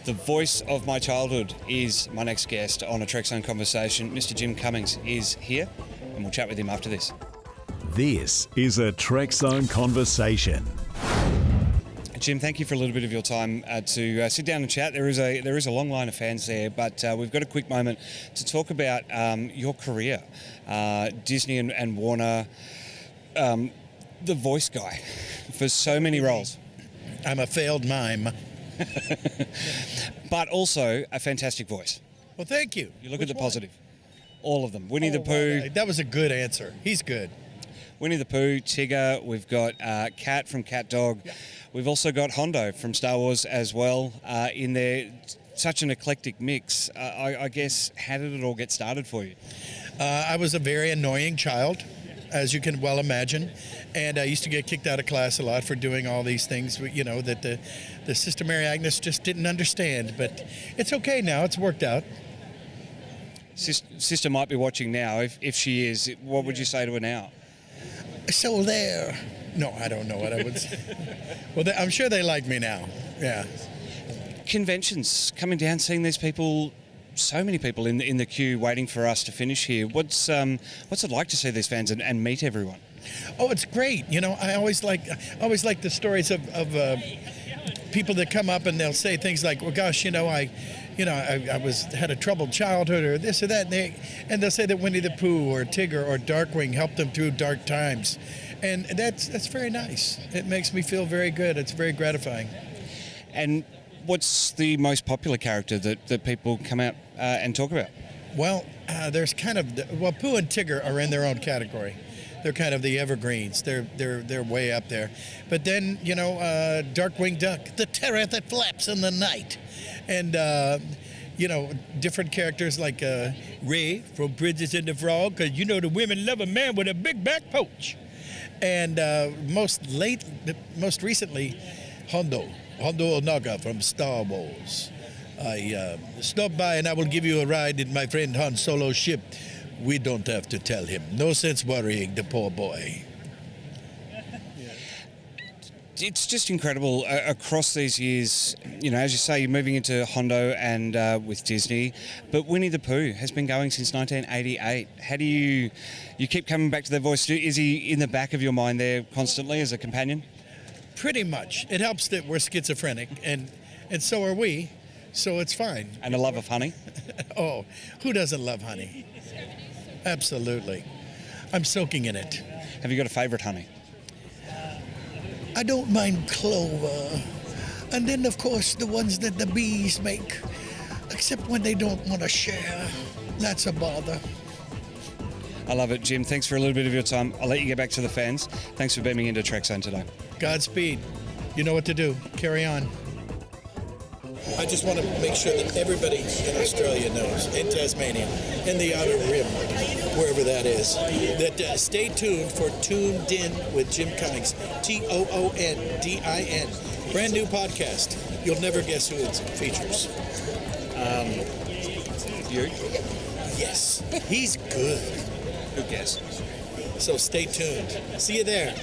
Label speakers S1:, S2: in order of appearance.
S1: The voice of my childhood is my next guest on A Trekzone Conversation. Mr. Jim Cummings is here, and we'll chat with him after this.
S2: This is A Trekzone Conversation.
S1: Jim, thank you for a little bit of your time to sit down and chat. There is a long line of fans there, but we've got a quick moment to talk about your career. Disney and Warner, the voice guy for so many roles.
S3: I'm a failed mime.
S1: But also a fantastic voice.
S3: Well, thank you.
S1: You look
S3: Which
S1: at the
S3: one?
S1: positive. All of them. Winnie the Pooh.
S3: That was a good answer. He's good.
S1: Winnie the Pooh, Tigger. We've got Cat from Cat Dog.
S3: Yeah.
S1: We've also got Hondo from Star Wars as well in there. Such an eclectic mix. I guess, how did it all get started for you?
S3: I was a very annoying child, as you can well imagine, and I used to get kicked out of class a lot for doing all these things, you know, that the Sister Mary Agnes just didn't understand. But it's okay now. It's worked out.
S1: Sister might be watching now. If she is, what would you say to her now?
S3: So there. No, I don't know what I would say. Well, I'm sure they like me now. Yeah.
S1: Conventions, coming down, seeing these people, so many people in the queue waiting for us to finish here. What's it like to see these fans and meet everyone?
S3: Oh, it's great. You know, I always like the stories of people that come up and they'll say things like, "Well, gosh, I had a troubled childhood," or this or that, and they'll say that Winnie the Pooh or Tigger or Darkwing helped them through dark times, and that's very nice. It makes me feel very good. It's very gratifying.
S1: And what's the most popular character that people come out and talk about?
S3: Well, there's kind of Pooh and Tigger are in their own category. They're kind of the evergreens. They're way up there. But then Darkwing Duck, the terror that flaps in the night, and different characters like Ray from Princess and the Frog, because the women love a man with a big back porch, and most recently, Hondo Ohnaka from Star Wars. I stop by and I will give you a ride in my friend Han Solo's ship. We don't have to tell him. No sense worrying the poor boy.
S1: It's just incredible across these years. As you say, you're moving into Hondo and with Disney, but Winnie the Pooh has been going since 1988. How do you keep coming back to that voice? Is he in the back of your mind there constantly as a companion?
S3: Pretty much. It helps that we're schizophrenic, and so are we, so it's fine.
S1: And a love of honey?
S3: Oh, who doesn't love honey? Absolutely. I'm soaking in it.
S1: Have you got a favourite honey?
S3: I don't mind clover. And then, of course, the ones that the bees make. Except when they don't want to share. That's a bother.
S1: I love it, Jim. Thanks for a little bit of your time. I'll let you get back to the fans. Thanks for beaming into Trekzone today.
S3: Godspeed. You know what to do. Carry on. I just want to make sure that everybody in Australia knows, in Tasmania, in the Outer Rim, wherever that is, that stay tuned for Tuned In with Jim Cummings, TOONDIN. Brand new podcast. You'll never guess who it features.
S1: You?
S3: Yes, he's good.
S1: Good guess.
S3: So stay tuned. See you there.